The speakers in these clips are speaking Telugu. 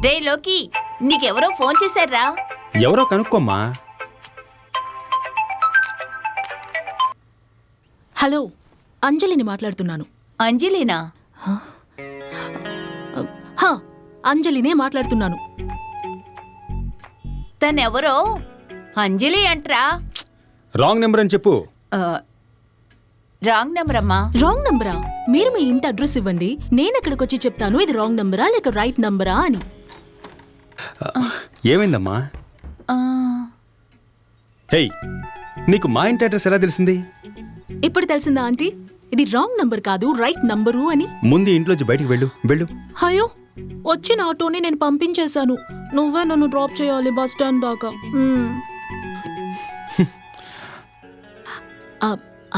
రే లోకి, నీకెవరో ఫోన్ చేశారా? ఎవరో కనుక్కోమ్మా. హలో, అంజలిని మాట్లాడుతున్నాను. అంజలినా? అంజలినే మాట్లాడుతున్నాను. తనెవరో అంజలి అంట్రా. రాంగ్ నెంబర్ అని చెప్పు. రాంగ్ నెంబర్ అమ్మా. రాంగ్ నంబరా? మీరు మీ ఇంటి అడ్రస్ ఇవ్వండి, నేను అక్కడికి వచ్చి చెప్తాను ఇది రాంగ్ నంబరా లేక రైట్ నంబరా అని. ఏమైందమ్మా? హే, నీకు మా ఇంటి అడ్రస్ ఎలా తెలిసింది? ఇప్పుడు తెలిసిందా ఆంటీ, ఇది రాంగ్ నంబర్ కాదు రైట్ నంబరు అని? ముందు ఇంట్లోంచి బయటికి వెళ్ళు. వెళ్ళు. అయ్యో, వచ్చిన ఆటోని నేను పంపించేశాను. నువ్వే నన్ను డ్రాప్ చేయాలి బస్ స్టాండ్ దాకా.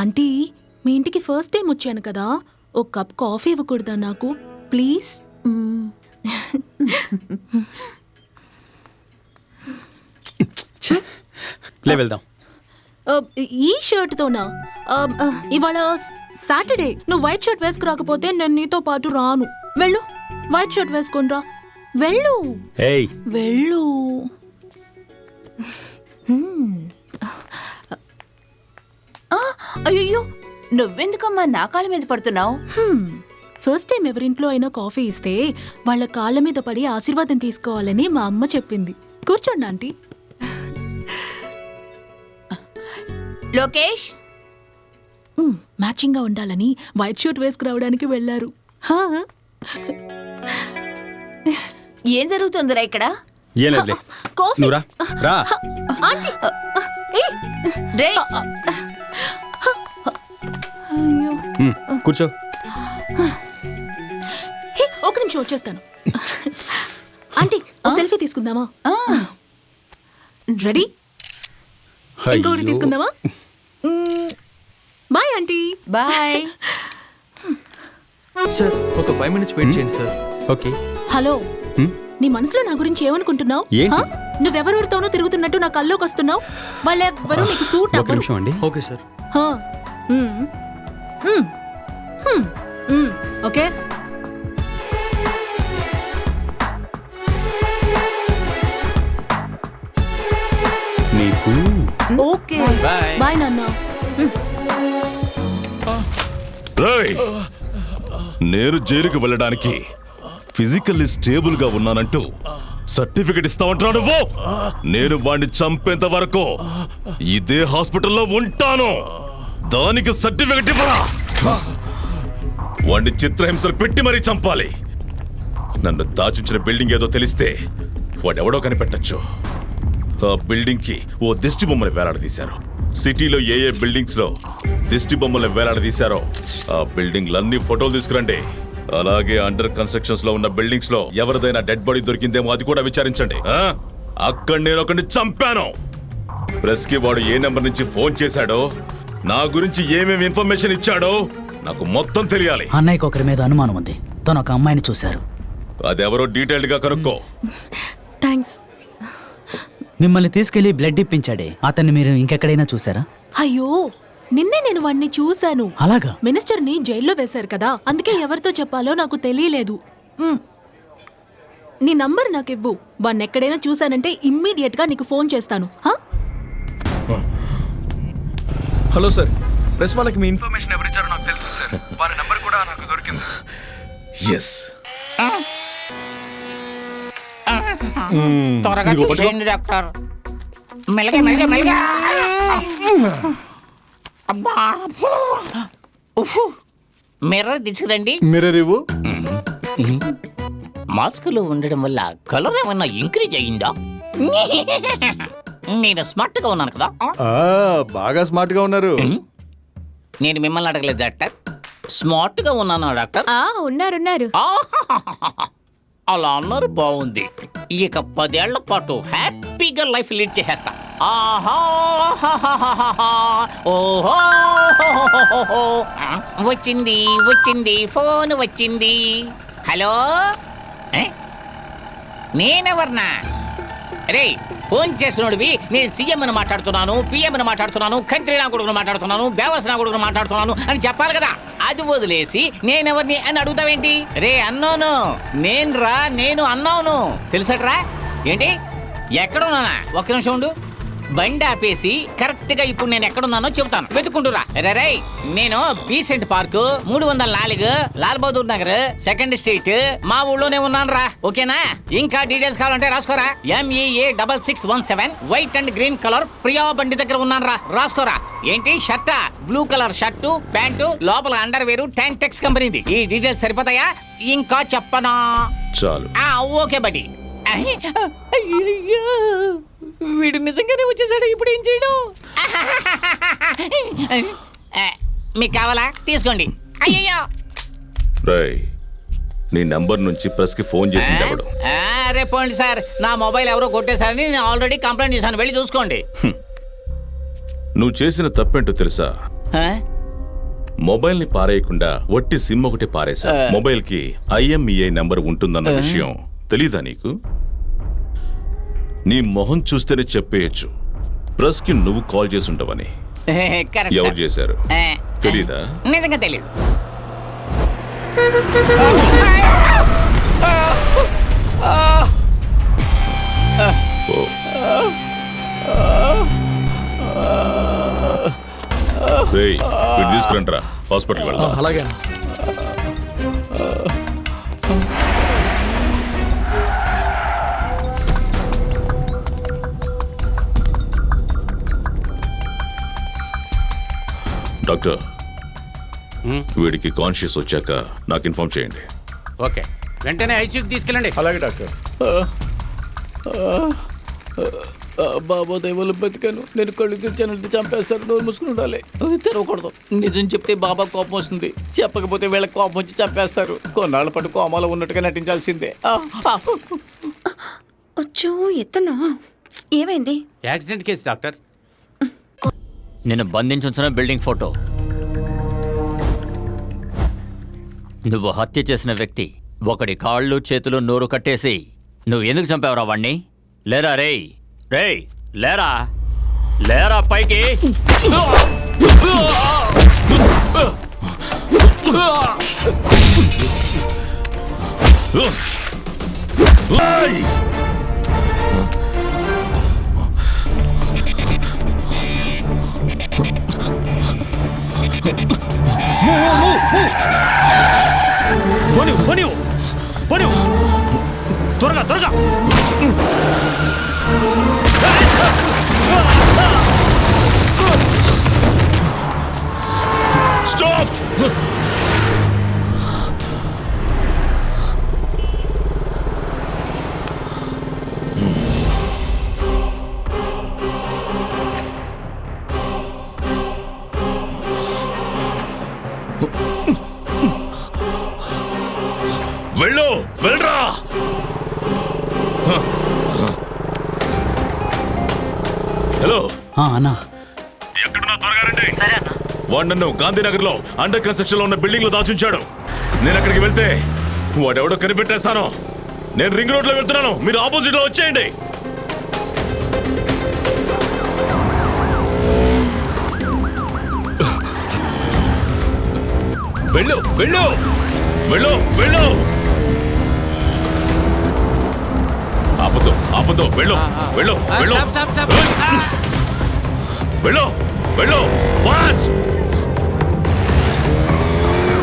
ఆంటీ, మీ ఇంటికి ఫస్ట్ టైం వచ్చాను కదా, ఒక కప్ కాఫీ ఇవ్వకూడదా నాకు ప్లీజ్? వెళ్దాం. ఈ షర్ట్ తోనా? ఇవాళ సాటర్డే, నువ్వు వైట్ షర్ట్ వేసుకురాకపోతే నేను నీతో పాటు రాను. వెళ్ళు, వైట్ షర్ట్ వేసుకొని రా. వెళ్ళు వెళ్ళు. అయ్యో, నువ్వెందుకమ్మా నా కాళ్ళ మీద పడుతున్నావు? ఫస్ట్ టైం ఎవరింట్లో అయినా కాఫీ ఇస్తే వాళ్ళ కాళ్ళ మీద పడి ఆశీర్వాదం తీసుకోవాలని మా అమ్మ చెప్పింది. కూర్చోండి ఆంటీ. లోకేష్, మ్యాచింగ్ గా ఉండాలని వైట్ షర్ట్ వేసుకురావడానికి వెళ్ళారు. ఏం జరుగుతుందిరా ఇక్కడ? కాఫీ. కూర్చో. ఒక నిమిషం వచ్చేస్తాను. ఆంటీ, సెల్ఫీ తీసుకుందామా? రెడీ? ఇంకొకటి తీసుకుందామా? Bye aunty. బాయ్. సార్, ఒక 5 minutes వెయిట్ చేయండి సార్. ఓకే. హలో, నీ మనసులో నా గురించి ఏమనుకుంటున్నావు? నువ్వెవరితోనో తిరుగుతున్నట్టు నా కల్లోకి వస్తున్నావు. వాళ్ళెవరూ నీకు సూట్ అవ్వరు. Okay sir. ఓకే. నీకు ఓకే. బాయ్ నాన్న. నేను జైలుకి వెళ్ళడానికి ఫిజికల్లీ స్టేబుల్ గా ఉన్నానంటూ సర్టిఫికెట్ ఇస్తామంటున్నాడు నువ్వు. నేను వాడిని చంపేంత వరకు ఇదే హాస్పిటల్లో ఉంటాను. దానికి సర్టిఫికెట్ ఇవ్వరా? వాడిని చిత్రహింసలు పెట్టి మరీ చంపాలి. నన్ను దాచుంచిన బిల్డింగ్ ఏదో తెలిస్తే వాడెవడో కనిపెట్టచ్చు. ఆ బిల్డింగ్ కి ఓ దిష్టి బొమ్మని వేలాడదీశారు. సిటీలో ఏ ఏ బిల్డింగ్స్ లో దిష్టి బొమ్మలు వేలాడదీశారో ఆ బిల్డింగ్లన్నీ ఫోటోలు తీసుకురండి. అలాగే అండర్ కన్స్ట్రక్షన్స్ లో ఉన్న బిల్డింగ్స్ లో ఎవరిదైనా డెడ్ బాడీ దొరికిందేమో అది కూడా విచారించండి. అక్కడ నేను ఒకరిని చంపాను. ప్రెస్ కి వాడు ఏ నెంబర్ నుంచి ఫోన్ చేశాడో, నా గురించి ఏమేమి ఇన్ఫర్మేషన్ ఇచ్చాడో నాకు మొత్తం తెలియాలి. అన్నయ్యకి ఒకరి మీద అనుమానం ఉంది. తను ఒక అమ్మాయిని చూశారు. అదెవరో డీటెయిల్డ్ గా కనుక్కో. థ్యాంక్స్. మిమ్మల్ని తీసుకెళ్లి బ్లడ్ ఇప్పించాడే, అతన్ని మీరు ఇంకెక్కడైనా చూసారా? అయ్యో, నిన్నే నేను వాడిని చూశాను. అలాగా? మినిస్టర్ ని జైల్లో వేశారు కదా, అందుకే ఎవరితో చెప్పాలో నాకు తెలియలేదు. నీ నంబర్ నాకు ఇవ్వు. వాడిని ఎక్కడైనా చూశానంటే ఇమ్మీడియట్ గా నీకు ఫోన్ చేస్తాను. హలో సార్, ప్రెస్ వాళ్ళకి మీ ఇన్ఫర్మేషన్ ఎవరిచ్చారో నాకు తెలుసు సార్. వారి నంబర్ కూడా నాకు దొరికింది. ఎస్. త్వరగా చేయండి డాక్టర్. మెల్లగా మెల్లగా మెల్లగా. అబ్బా, మిర్రర్ తీసుకురండి. మిర్రర్ ఇవ్వు. మాస్కులో ఉండడం వల్ల కలర్ ఏమన్నా ఇంక్రీజ్ అయ్యిందా? నేను స్మార్ట్ గా ఉన్నాను కదా? బాగా స్మార్ట్ గా ఉన్నారు. నేను మిమ్మల్ని అడగలేదు డాక్టర్, స్మార్ట్ గా ఉన్నానా డాక్టర్? ఉన్నారు. అలా అన్నారు, బాగుంది. ఇక 10 ఏళ్ల పాటు హ్యాపీగా లైఫ్ లీడ్ చేసేస్తా. ఓహో, వచ్చింది ఫోన్ వచ్చింది. హలో, నేనెవర్నా? రే ఫోన్ చేసినోడివి నేను సీఎం అని మాట్లాడుతున్నాను, పిఎం అని మాట్లాడుతున్నాను, కంత్రి నా కొడుకును మాట్లాడుతున్నాను, దేవస్ నా కొడుకును మాట్లాడుతున్నాను అని చెప్పాలి కదా. అది వదిలేసి నేనెవరిని అని అడుగుతావేంటి? రే అన్నోను, నేను అన్నోను తెలుసట్రా? ఏంటి ఎక్కడున్నానా? ఒక్క నిమిషం ఉండు. బండి ఆపేసి కరెక్ట్ గా ఇప్పుడు నేను ఎక్కడున్నానో చెబుతాను, వెతుక్కుంటురా. రే నేను Besant park 304 Lal Bahadur Nagar 2nd street మా ఊళ్ళోనే ఉన్నాను రా. ఓకేనా? ఇంకా డీటెయిల్స్ కావాలంటే రాసుకోరా. MEA6617 white and green colour Priya బండి దగ్గర ఉన్నాను రా. రాసుకోరా. ఏంటి షర్టా? బ్లూ కలర్ షర్టు, ప్యాంటు, లోపల అండర్ వేరు, టెక్స్ కంపెనీది. ఈ డీటెయిల్స్ సరిపోతాయా? ఇంకా చెప్పనా? చాలు. ఓకే బడ్డీ. వీడు నిజంగానే వచ్చేసాడు. ఇప్పుడు ఏం చేయడం? మీకు కావాలా? తీసుకోండి. అయ్యయ్యో రేయ్, నీ నంబర్ నుంచి ప్రెస్ కి ఫోన్ చేసింది ఎవడు? రేపోండి సార్, నా మొబైల్ ఎవరో కొట్టేశారని నేను ఆల్రెడీ కంప్లైంట్ చేశాను. వెళ్ళి చూసుకోండి. నువ్వు చేసిన తప్పేంటో తెలుసా? మొబైల్ ని పారేయకుండా వట్టి సిమ్ ఒకటి పారేసా. మొబైల్ కి IMEI నంబర్ ఉంటుందన్న విషయం తెలీదా నీకు? నీ మొహం చూస్తేనే చెప్పేయచ్చు ప్రెస్ కి నువ్వు కాల్ చేసి ఉంటావని. ఎవరు చేశారు తెలీదా? నిజంగా తెలీదు. తీసుకురంట్రా, హాస్పిటల్కి వెళ్దాం. అలాగే. డాక్టర్, వీడికి కాన్షియస్ వచ్చాక నాకు ఇన్ఫార్మ్ చేయండి. ఓకే, వెంటనే ఐసీయూకి తీసుకెళ్ళండి. అలాగే డాక్టర్. బాబా దైవాలు బతికాను. నేను కళ్ళు తెరిచానంటే చంపేస్తారు. నోరు మూసుకుని ఉండాలి, తెరవకూడదు. నిజం చెప్తే బాబా కోపం వస్తుంది, చెప్పకపోతే వీళ్ళకి కోపం వచ్చి చంపేస్తారు. కొన్నాళ్ళ పాటు కోమాలో ఉన్నట్టుగా నటించాల్సిందే. వచ్చో ఎత్తనా? ఏమైంది? Accident case doctor. నిన్ను బంధించుంచిన బిల్డింగ్ ఫోటో. నువ్వు హత్య చేసిన వ్యక్తి ఒకడి కాళ్ళు చేతులు నోరు కట్టేసి నువ్వు ఎందుకు చంపావురా వాణ్ణి? లేరా రేయ్, రేయ్ లేరా, లేరా పైకి. త్వరగా త్వరగా. స్టాప్. వెళ్ళు, వెళ్ళరా. హలో అన్నా, ఎక్కడున్నా త్వరగా రండి. వాడు నన్ను గాంధీనగర్ లో అండర్ కన్స్ట్రక్షన్ లో ఉన్న బిల్డింగ్ లో దాచుంచాడు. నేను అక్కడికి వెళ్తే వాడెవడో కనిపెట్టేస్తాను. నేను రింగ్ రోడ్ లో వెళ్తున్నాను, మీరు ఆపోజిట్ లో వచ్చేయండి. వెళ్ళు, వెళ్ళు, వెళ్ళు, వెళ్ళు. ఆపదు, ఆపదు. వెళ్ళు, వెళ్ళు, వెళ్ళు, వెళ్ళు, వెళ్ళు. ఫాస్ట్.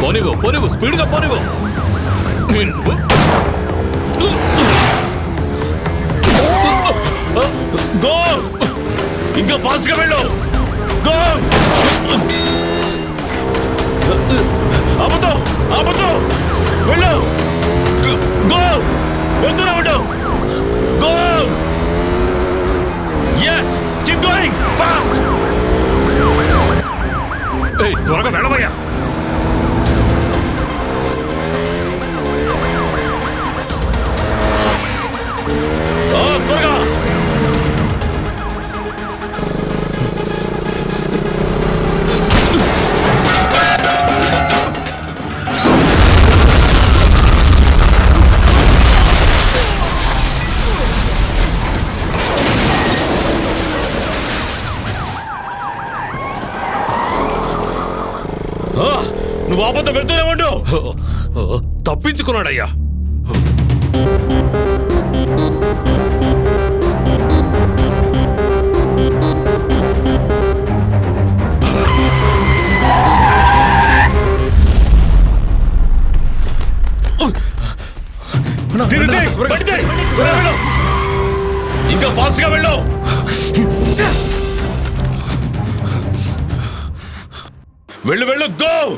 పోనివ్వు, పోనివ్వు, స్పీడ్ గా పోనివ్వు. గో, ఇంకా ఫాస్ట్ గా వెళ్ళు. గో. ఆపదు, ఆపదు. వెళ్ళు. గో, వెళ్తున్నా ఉండు. Go! Yes! Keep going! Fast! Hey, త్వరగా వెళ్ళవయ్యా. త్వరగా. తప్పించుకున్నాడయ్యా. ఇంకా ఫాస్ట్ గా వెళ్ళు. వెళ్ళు వెళ్ళు, గో.